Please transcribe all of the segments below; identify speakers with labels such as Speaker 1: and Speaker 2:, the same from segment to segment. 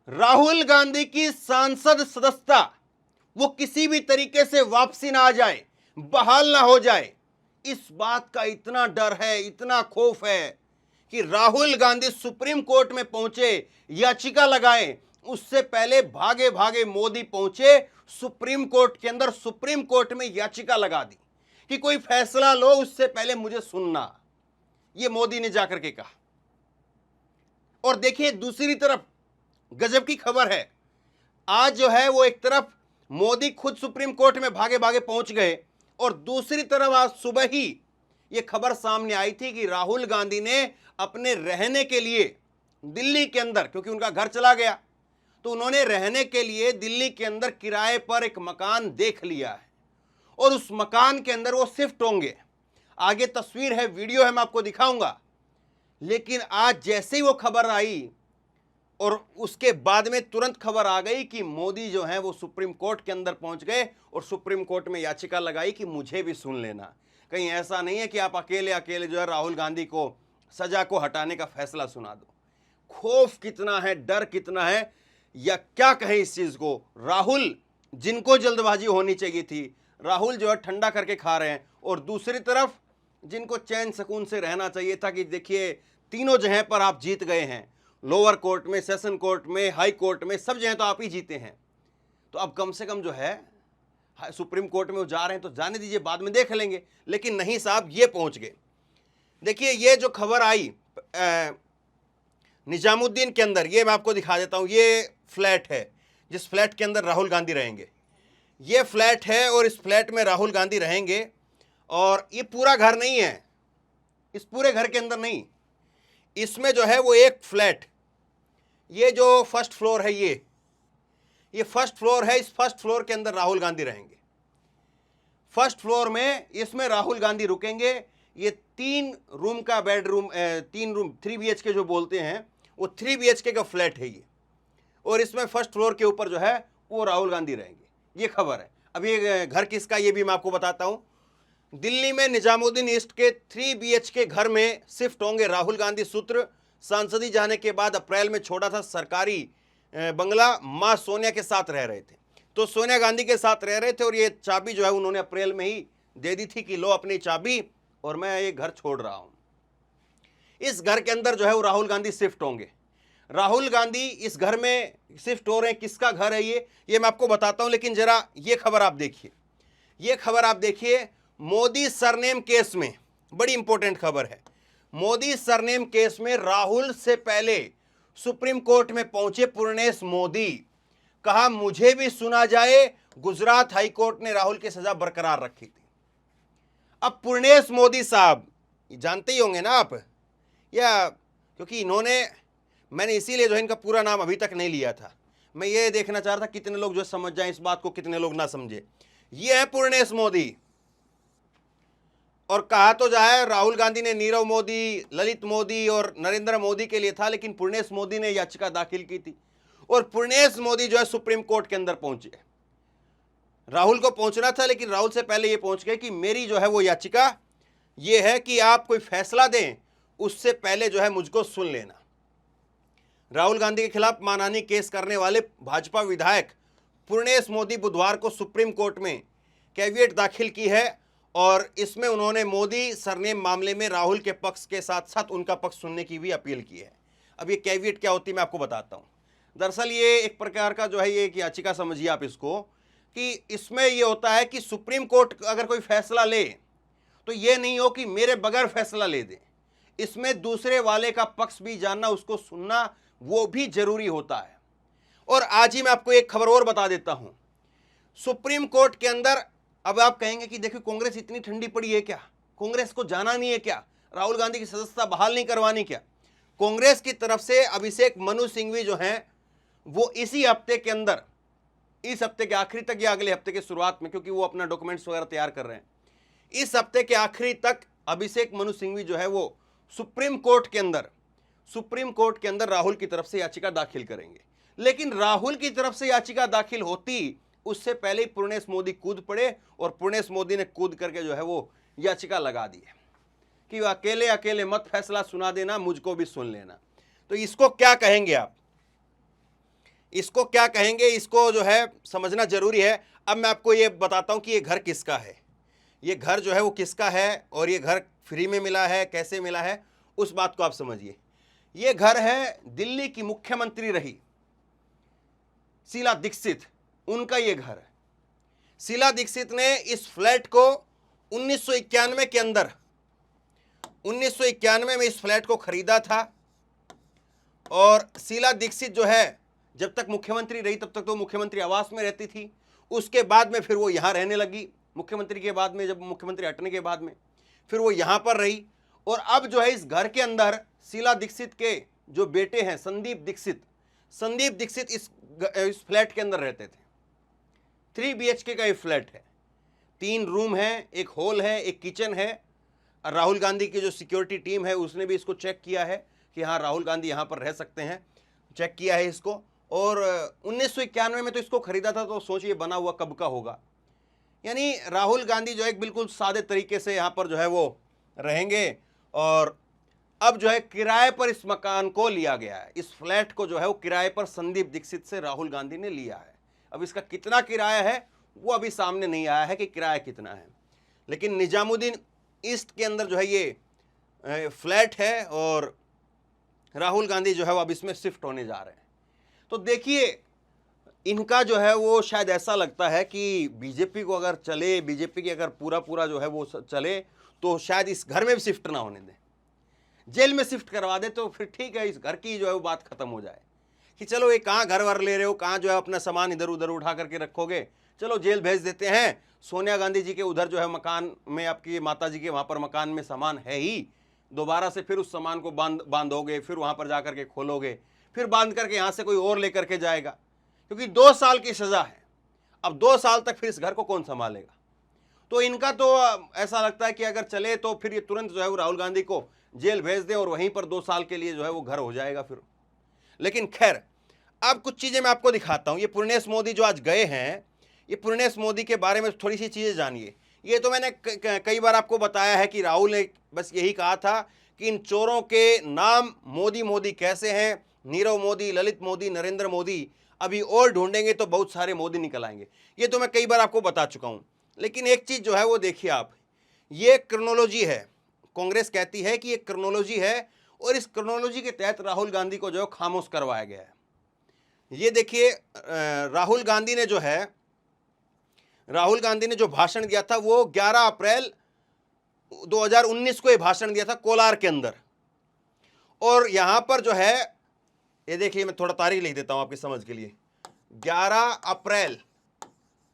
Speaker 1: राहुल गांधी की सांसद सदस्यता वो किसी भी तरीके से वापसी ना आ जाए, बहाल ना हो जाए, इस बात का इतना डर है, इतना खौफ है कि राहुल गांधी सुप्रीम कोर्ट में पहुंचे, याचिका लगाएं, उससे पहले भागे भागे मोदी पहुंचे सुप्रीम कोर्ट के अंदर, सुप्रीम कोर्ट में याचिका लगा दी कि कोई फैसला लो, उससे पहले मुझे सुनना। यह मोदी ने जाकर के कहा। और देखिए दूसरी तरफ गजब की खबर है, आज जो है वो एक तरफ मोदी खुद सुप्रीम कोर्ट में भागे भागे पहुंच गए और दूसरी तरफ आज सुबह ही ये खबर सामने आई थी कि राहुल गांधी ने अपने रहने के लिए दिल्ली के अंदर, क्योंकि उनका घर चला गया, तो उन्होंने रहने के लिए दिल्ली के अंदर किराए पर एक मकान देख लिया है और उस मकान के अंदर वो शिफ्ट होंगे। आगे तस्वीर है, वीडियो है, मैं आपको दिखाऊंगा। लेकिन आज जैसे ही वो खबर आई और उसके बाद में तुरंत खबर आ गई कि मोदी जो है वो सुप्रीम कोर्ट के अंदर पहुंच गए और सुप्रीम कोर्ट में याचिका लगाई कि मुझे भी सुन लेना। कहीं ऐसा नहीं है कि आप अकेले अकेले जो है राहुल गांधी को सजा को हटाने का फैसला सुना दो। खौफ कितना है, डर कितना है, या क्या कहें इस चीज को। राहुल, जिनको जल्दबाजी होनी चाहिए थी, राहुल जो है ठंडा करके खा रहे हैं, और दूसरी तरफ जिनको चैन सुकून से रहना चाहिए था कि देखिए तीनों जगह पर आप जीत गए हैं, लोअर कोर्ट में, सेशन कोर्ट में, हाई कोर्ट में, सब जगह तो आप ही जीते हैं, तो अब कम से कम जो है सुप्रीम कोर्ट में वो जा रहे हैं तो जाने दीजिए, बाद में देख लेंगे। लेकिन नहीं साहब, ये पहुंच गए। देखिए ये जो खबर आई निजामुद्दीन के अंदर, ये मैं आपको दिखा देता हूं। ये फ्लैट है जिस फ्लैट के अंदर राहुल गांधी रहेंगे। ये फ्लैट है और इस फ्लैट में राहुल गांधी रहेंगे। और ये पूरा घर नहीं है, इस पूरे घर के अंदर नहीं, इसमें जो है वो एक फ्लैट, ये जो फर्स्ट फ्लोर है, ये फर्स्ट फ्लोर है। इस फर्स्ट फ्लोर के अंदर राहुल गांधी रहेंगे। फर्स्ट फ्लोर में इसमें राहुल गांधी रुकेंगे। ये 3 रूम का बेडरूम, 3 रूम, 3 BHK जो बोलते हैं, वो 3 BHK का फ्लैट है ये। और इसमें फर्स्ट फ्लोर के ऊपर जो है वो राहुल गांधी रहेंगे। ये खबर है। अब ये घर किसका, ये भी मैं आपको बताता हूं। दिल्ली में निजामुद्दीन ईस्ट के 3 BHK घर में शिफ्ट होंगे राहुल गांधी। सूत्र, सांसदी जाने के बाद अप्रैल में छोड़ा था सरकारी बंगला, मां सोनिया के साथ रह रहे थे, तो सोनिया गांधी के साथ रह रहे थे और ये चाबी जो है उन्होंने अप्रैल में ही दे दी थी कि लो अपनी चाबी और मैं ये घर छोड़ रहा हूं। इस घर के अंदर जो है वो राहुल गांधी शिफ्ट होंगे। राहुल गांधी इस घर में शिफ्ट हो रहे हैं। किसका घर है ये मैं आपको बताता हूं, लेकिन जरा ये खबर आप देखिए। ये खबर आप देखिए, मोदी सरनेम केस में, बड़ी इंपॉर्टेंट खबर है। मोदी सरनेम केस में राहुल से पहले सुप्रीम कोर्ट में पहुंचे पूर्णेश मोदी, कहा मुझे भी सुना जाए। गुजरात हाई कोर्ट ने राहुल की सजा बरकरार रखी थी। अब पूर्णेश मोदी साहब जानते ही होंगे ना आप, या क्योंकि इन्होंने, मैंने इसीलिए जो है इनका पूरा नाम अभी तक नहीं लिया था, मैं ये देखना चाह रहा था कितने लोग जो समझ जाएं इस बात को, कितने लोग ना समझे। ये है पूर्णेश मोदी। और कहा तो जाए राहुल गांधी ने नीरव मोदी, ललित मोदी और नरेंद्र मोदी के लिए था, लेकिन पूर्णेश मोदी ने याचिका दाखिल की थी और पूर्णेश मोदी जो है सुप्रीम कोर्ट के अंदर पहुंचे। राहुल को पहुंचना था, लेकिन राहुल से पहले ये पहुंच गए कि मेरी जो है वो याचिका ये है कि आप कोई फैसला दें, उससे पहले जो है मुझको सुन लेना। राहुल गांधी के खिलाफ मानहानि केस करने वाले भाजपा विधायक पूर्णेश मोदी बुधवार को सुप्रीम कोर्ट में कैविएट दाखिल की है और इसमें उन्होंने मोदी सरनेम मामले में राहुल के पक्ष के साथ साथ उनका पक्ष सुनने की भी अपील की है। अब ये कैविएट क्या होती है मैं आपको बताता हूँ। दरअसल ये एक प्रकार का जो है ये एक याचिका समझिए आप इसको, कि इसमें ये होता है कि सुप्रीम कोर्ट अगर कोई फैसला ले तो ये नहीं हो कि मेरे बगैर फैसला ले दे, इसमें दूसरे वाले का पक्ष भी जानना, उसको सुनना, वो भी जरूरी होता है। और आज ही मैं आपको एक खबर और बता देता हूं, सुप्रीम कोर्ट के अंदर, अब आप कहेंगे कि देखिए कांग्रेस इतनी ठंडी पड़ी है क्या, कांग्रेस को जाना नहीं है क्या, राहुल गांधी की सदस्यता बहाल नहीं करवानी क्या। कांग्रेस की तरफ से अभिषेक मनु सिंघवी जो हैं वो इसी हफ्ते के अंदर, इस हफ्ते के आखिरी तक या अगले हफ्ते के शुरुआत में, क्योंकि वो अपना डॉक्यूमेंट्स वगैरह तैयार कर रहे हैं, इस हफ्ते के आखिरी तक अभिषेक मनु सिंघवी जो है वो सुप्रीम कोर्ट के अंदर राहुल की तरफ से याचिका दाखिल करेंगे। लेकिन राहुल की तरफ से याचिका दाखिल होती उससे पहले ही पूर्णेश मोदी कूद पड़े और पूर्णेश मोदी ने कूद करके जो है वो याचिका लगा दी है कि अकेले अकेले मत फैसला सुना देना, मुझको भी सुन लेना। तो इसको क्या कहेंगे आप? इसको क्या कहेंगे, इसको जो है समझना जरूरी है। अब मैं आपको ये बताता हूँ कि ये घर किसका है, ये घर जो है वो किसका है, और ये घर फ्री में मिला है, कैसे मिला है, उस बात को आप समझिए। ये घर है दिल्ली की मुख्यमंत्री रही शीला दीक्षित, उनका ये घर है। शीला दीक्षित ने इस फ्लैट को 1991 के अंदर, 1991 में इस फ्लैट को खरीदा था। और शीला दीक्षित जो है जब तक मुख्यमंत्री रही तब तक तो मुख्यमंत्री आवास में रहती थी, उसके बाद में फिर वो यहाँ रहने लगी। मुख्यमंत्री के बाद में, जब मुख्यमंत्री हटने के बाद में फिर वो यहाँ पर रही। और अब जो है इस घर के अंदर शीला दीक्षित के जो बेटे हैं संदीप दीक्षित इस फ्लैट के अंदर रहते थे। 3 BHK का ये फ्लैट है, 3 रूम है, एक हॉल है, एक किचन है। और राहुल गांधी की जो सिक्योरिटी टीम है उसने भी इसको चेक किया है कि हाँ राहुल गांधी यहाँ पर रह सकते हैं, चेक किया है इसको। और 1991 में तो इसको खरीदा था, तो सोचिए बना हुआ कब का होगा। यानी राहुल गांधी जो है बिल्कुल सादे तरीके से यहाँ पर जो है वो रहेंगे। और अब जो है किराए पर इस मकान को लिया गया है, इस फ्लैट को जो है वो किराए पर संदीप दीक्षित से राहुल गांधी ने लिया है। अब इसका कितना किराया है वो अभी सामने नहीं आया है कि किराया कितना है, लेकिन निजामुद्दीन ईस्ट के अंदर जो है ये फ्लैट है और राहुल गांधी जो है वो अब इसमें शिफ्ट होने जा रहे हैं। तो देखिए इनका जो है वो शायद ऐसा लगता है कि बीजेपी को अगर चले, बीजेपी की अगर पूरा जो है वो चले, तो शायद इस घर में भी शिफ्ट ना होने दें, जेल में शिफ्ट करवा दे, तो फिर ठीक है, इस घर की जो है वो बात खत्म हो जाए कि चलो ये कहाँ घर वर ले रहे हो, कहाँ जो है अपना सामान इधर उधर उठा करके रखोगे, चलो जेल भेज देते हैं। सोनिया गांधी जी के उधर जो है मकान में, आपकी माता जी के वहाँ पर मकान में सामान है ही, दोबारा से फिर उस सामान को बांधोगे, फिर वहाँ पर जा करके खोलोगे, फिर बांध करके यहाँ से कोई और लेकर के जाएगा, क्योंकि 2 साल की सज़ा है। अब 2 साल तक फिर इस घर को कौन संभालेगा। तो इनका तो ऐसा लगता है कि अगर चले तो फिर ये तुरंत जो है वो राहुल गांधी को जेल भेज दें और वहीं पर 2 साल के लिए जो है वो घर हो जाएगा फिर। लेकिन खैर, अब कुछ चीज़ें मैं आपको दिखाता हूँ। ये पूर्णेश मोदी जो आज गए हैं, ये पूर्णेश मोदी के बारे में थोड़ी सी चीज़ें जानिए। ये तो मैंने कई बार आपको बताया है कि राहुल ने बस यही कहा था कि इन चोरों के नाम मोदी कैसे हैं, नीरव मोदी, ललित मोदी, नरेंद्र मोदी, अभी और ढूंढेंगे तो बहुत सारे मोदी निकल आएंगे। ये तो मैं कई बार आपको बता चुका हूँ। लेकिन एक चीज़ जो है वो देखिए आप, ये क्रोनोलॉजी है, कांग्रेस कहती है कि ये क्रोनोलॉजी है, और इस क्रोनोलॉजी के तहत राहुल गांधी को जो है खामोश करवाया गया है। ये देखिए राहुल गांधी ने जो भाषण दिया था वो 11 अप्रैल 2019 को ये भाषण दिया था कोलार के अंदर। और यहां पर जो है ये देखिए, मैं थोड़ा तारीख लिख देता हूं आपकी समझ के लिए। 11 अप्रैल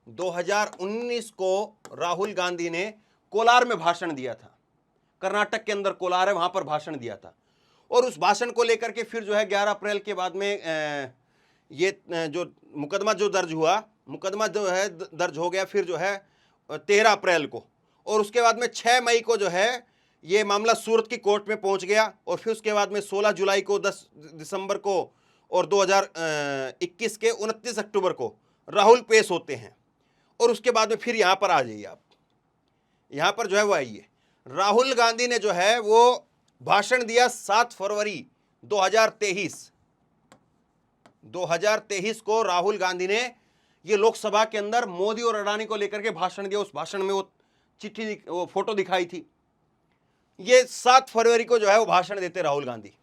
Speaker 1: 2019 को राहुल गांधी ने कोलार में भाषण दिया था, कर्नाटक के अंदर कोलार है, वहां पर भाषण दिया था। और उस भाषण को लेकर के फिर जो है 11 अप्रैल के बाद में ये जो मुकदमा जो दर्ज हुआ, मुकदमा जो है दर्ज हो गया फिर जो है 13 अप्रैल को, और उसके बाद में 6 मई को जो है ये मामला सूरत की कोर्ट में पहुंच गया। और फिर उसके बाद में 16 जुलाई को, 10 दिसंबर को और 2021 के 29 अक्टूबर को राहुल पेश होते हैं। और उसके बाद में फिर यहाँ पर आ जाइए आप, यहाँ पर जो है वो आइए, राहुल गांधी ने जो है वो भाषण दिया 7 फरवरी 2023 को। राहुल गांधी ने ये लोकसभा के अंदर मोदी और अडानी को लेकर के भाषण दिया। उस भाषण में वो चिट्ठी, वो फोटो दिखाई थी। ये 7 फरवरी को जो है वो भाषण देते राहुल गांधी।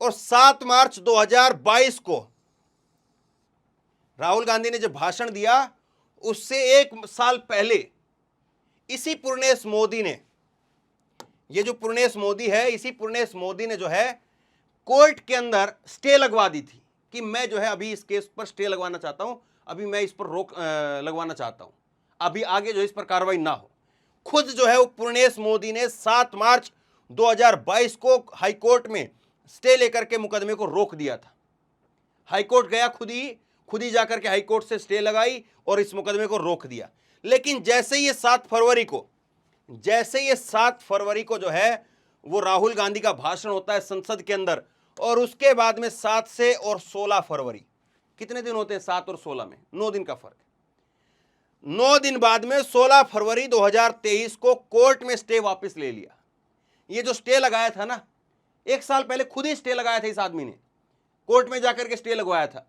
Speaker 1: और 7 मार्च 2022 को राहुल गांधी ने जब भाषण दिया, उससे 1 साल पहले इसी पूर्णेश मोदी ने, ये जो पूर्णेश मोदी है, इसी पूर्णेश मोदी ने जो है कोर्ट के अंदर स्टे लगवा दी थी कि मैं जो है अभी इस केस पर स्टे लगवाना चाहता हूं, अभी मैं इस पर रोक लगवाना चाहता हूं, अभी आगे जो इस पर कार्रवाई ना हो। खुद जो है वो पूर्णेश मोदी ने 7 मार्च 2022 को हाईकोर्ट में स्टे लेकर के मुकदमे को रोक दिया था। हाईकोर्ट गया, खुद ही जाकर के हाईकोर्ट से स्टे लगाई और इस मुकदमे को रोक दिया। लेकिन जैसे ही ये 7 फरवरी को जो है वो राहुल गांधी का भाषण होता है संसद के अंदर, और उसके बाद में 7 से और 16 फरवरी, कितने दिन होते हैं 7 और 16 में? 9 दिन का फर्क है। 9 दिन बाद में 16 फरवरी 2023 को कोर्ट में स्टे वापस ले लिया। ये जो स्टे लगाया था ना, 1 साल पहले खुद ही स्टे लगाया था इस आदमी ने, कोर्ट में जाकर के स्टे लगवाया था।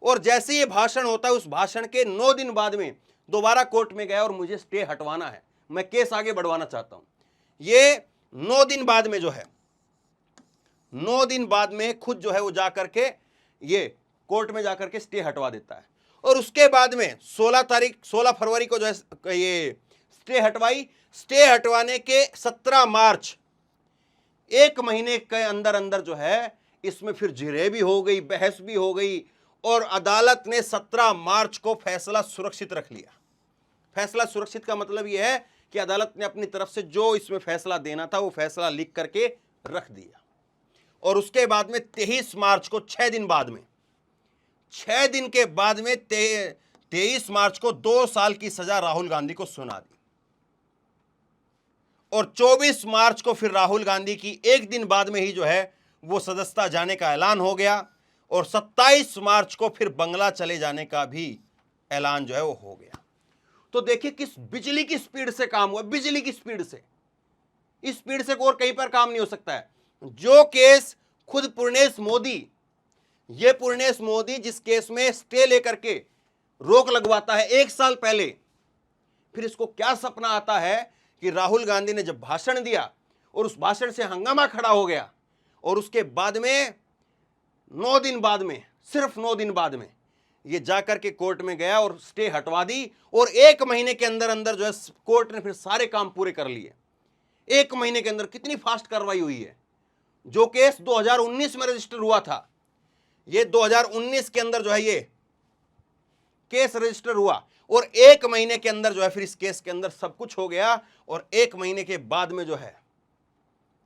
Speaker 1: और जैसे ये भाषण होता है, उस भाषण के 9 दिन बाद में दोबारा कोर्ट में गया और मुझे स्टे हटवाना है, मैं केस आगे बढ़वाना चाहता हूं। ये 9 दिन बाद में जो है, 9 दिन बाद में खुद जो है वो जाकर के ये कोर्ट में जाकर के स्टे हटवा देता है। और उसके बाद में 16 फरवरी को जो है ये स्टे हटवाई। स्टे हटवाने के 17 मार्च, 1 महीने के अंदर अंदर जो है इसमें फिर जिरह भी हो गई, बहस भी हो गई, और अदालत ने 17 मार्च को फैसला सुरक्षित रख लिया। फैसला सुरक्षित का मतलब यह है कि अदालत ने अपनी तरफ से जो इसमें फैसला देना था वो फैसला लिख करके रख दिया। और उसके बाद में 23 मार्च को 6 दिन बाद में, 6 दिन के बाद में 23 मार्च को 2 साल की सजा राहुल गांधी को सुना दी। और 24 मार्च को फिर राहुल गांधी की 1 दिन बाद में ही जो है वो सदस्यता जाने का ऐलान हो गया। और 27 मार्च को फिर बंगला चले जाने का भी ऐलान जो है वो हो गया। तो देखिए किस बिजली की स्पीड से काम हुआ, बिजली की स्पीड से, इस स्पीड से और कहीं पर काम नहीं हो सकता है। जो केस खुद पूर्णेश मोदी, ये पूर्णेश मोदी जिस केस में स्टे लेकर के रोक लगवाता है 1 साल पहले, फिर इसको क्या सपना आता है कि राहुल गांधी ने जब भाषण दिया और उस भाषण से हंगामा खड़ा हो गया, और उसके बाद में 9 दिन बाद में, सिर्फ 9 दिन बाद में ये जाकर के कोर्ट में गया और स्टे हटवा दी। और 1 महीने के अंदर अंदर जो है कोर्ट ने फिर सारे काम पूरे कर लिए। 1 महीने के अंदर कितनी फास्ट कार्रवाई हुई है। जो केस 2019 में रजिस्टर हुआ था, ये 2019 के अंदर जो है ये केस रजिस्टर हुआ, और 1 महीने के अंदर जो है फिर इस केस के अंदर सब कुछ हो गया। और 1 महीने के बाद में जो है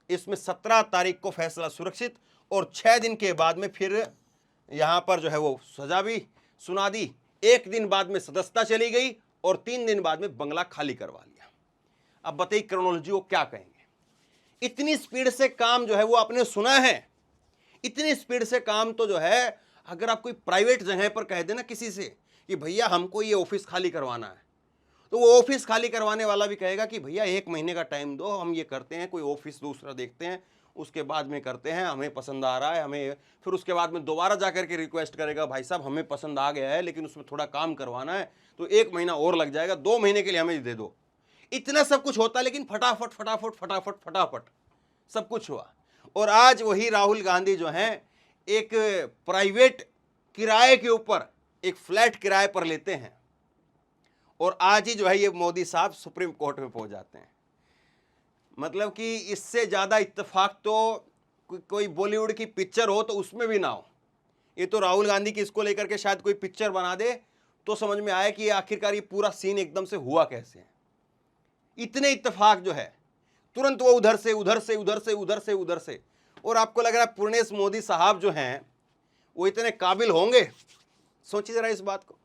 Speaker 1: इसमें 17 तारीख को फैसला सुरक्षित, और 6 दिन के बाद में फिर यहां पर जो है वो सजा भी सुना दी। 1 दिन बाद में सदस्यता चली गई और 3 दिन बाद में बंगला खाली करवा लिया। अब बताइए क्रोनोलॉजी को क्या कहेंगे। इतनी स्पीड से काम जो है वो आपने सुना है, इतनी स्पीड से काम तो जो है अगर आप कोई प्राइवेट जगह पर कह देना किसी से कि भैया हमको ये ऑफिस खाली करवाना है, तो वो ऑफिस खाली करवाने वाला भी कहेगा कि भैया 1 महीने का टाइम दो, हम ये करते हैं, कोई ऑफिस दूसरा देखते हैं, उसके बाद में करते हैं, हमें पसंद आ रहा है हमें। फिर उसके बाद में दोबारा जाकर के रिक्वेस्ट करेगा, भाई साहब हमें पसंद आ गया है लेकिन उसमें थोड़ा काम करवाना है, तो 1 महीना और लग जाएगा, 2 महीने के लिए हमें दे दो। इतना सब कुछ होता है, लेकिन फटाफट फटाफट फटाफट फटाफट सब कुछ हुआ। और आज वही राहुल गांधी जो हैं एक प्राइवेट किराए के ऊपर एक फ्लैट किराए पर लेते हैं, और आज ही जो है ये मोदी साहब सुप्रीम कोर्ट में पहुंच जाते हैं। मतलब कि इससे ज़्यादा इत्तेफाक तो कोई बॉलीवुड की पिक्चर हो तो उसमें भी ना हो। ये तो राहुल गांधी की इसको लेकर के शायद कोई पिक्चर बना दे तो समझ में आए कि आखिरकार ये पूरा सीन एकदम से हुआ कैसे है। इतने इत्तेफाक जो है, तुरंत वो उधर से उधर से उधर से उधर से उधर से। और आपको लग रहा है पूर्णेश मोदी साहब जो हैं वो इतने काबिल होंगे? सोचिए जरा इस बात को।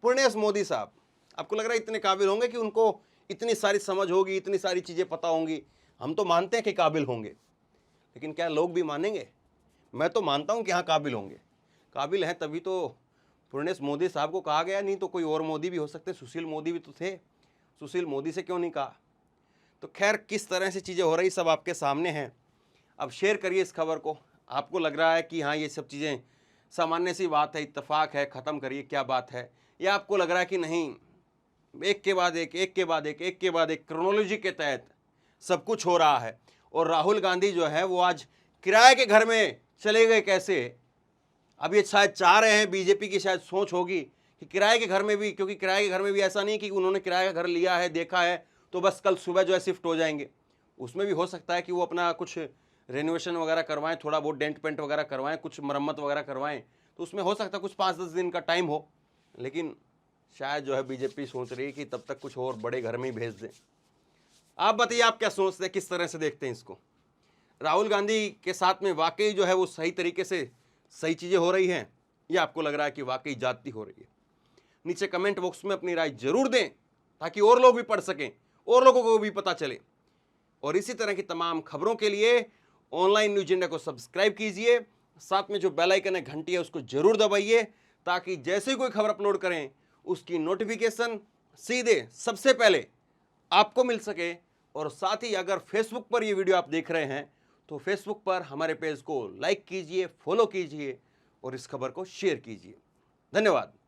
Speaker 1: पूर्णेश मोदी साहब आपको लग रहा है इतने काबिल होंगे कि उनको इतनी सारी समझ होगी, इतनी सारी चीज़ें पता होंगी? हम तो मानते हैं कि काबिल होंगे, लेकिन क्या लोग भी मानेंगे? मैं तो मानता हूं कि हाँ काबिल होंगे। काबिल हैं तभी तो पूर्णेश मोदी साहब को कहा गया, नहीं तो कोई और मोदी भी हो सकते, सुशील मोदी भी तो थे, सुशील मोदी से क्यों नहीं कहा? तो खैर किस तरह से चीज़ें हो रही सब आपके सामने हैं। अब शेयर करिए इस खबर को। आपको लग रहा है कि हाँ ये सब चीज़ें सामान्य सी बात है, इत्तेफाक है, ख़त्म करिए क्या बात है, या आपको लग रहा है कि नहीं एक के बाद एक, एक के बाद एक, एक के बाद एक क्रोनोलॉजी के तहत सब कुछ हो रहा है? और राहुल गांधी जो है वो आज किराए के घर में चले गए कैसे? अब ये शायद चाह रहे हैं, बीजेपी की शायद सोच होगी कि किराए के घर में भी, क्योंकि किराए के घर में भी ऐसा नहीं कि उन्होंने किराए का घर लिया है, देखा है तो बस कल सुबह जो है शिफ्ट हो जाएंगे। उसमें भी हो सकता है कि वो अपना कुछ रेनोवेशन वगैरह करवाएं, थोड़ा बहुत डेंट पेंट वगैरह करवाएं, कुछ मरम्मत वगैरह करवाएं, तो उसमें हो सकता है कुछ 5-10 दिन का टाइम हो। लेकिन शायद जो है बीजेपी सोच रही है कि तब तक कुछ और बड़े घर में ही भेज दें। आप बताइए आप क्या सोचते हैं, किस तरह से देखते हैं इसको? राहुल गांधी के साथ में वाकई जो है वो सही तरीके से सही चीज़ें हो रही हैं, या आपको लग रहा है कि वाकई जाती हो रही है? नीचे कमेंट बॉक्स में अपनी राय जरूर दें ताकि और लोग भी पढ़ सकें, और लोगों को भी पता चले। और इसी तरह की तमाम खबरों के लिए ऑनलाइन न्यूज इंडिया को सब्सक्राइब कीजिए, साथ में जो बेल आइकन है घंटी है उसको जरूर दबाइए, ताकि जैसे ही कोई खबर अपलोड करें उसकी नोटिफिकेशन सीधे सबसे पहले आपको मिल सके। और साथ ही अगर फेसबुक पर ये वीडियो आप देख रहे हैं तो फेसबुक पर हमारे पेज को लाइक कीजिए, फॉलो कीजिए और इस खबर को शेयर कीजिए। धन्यवाद।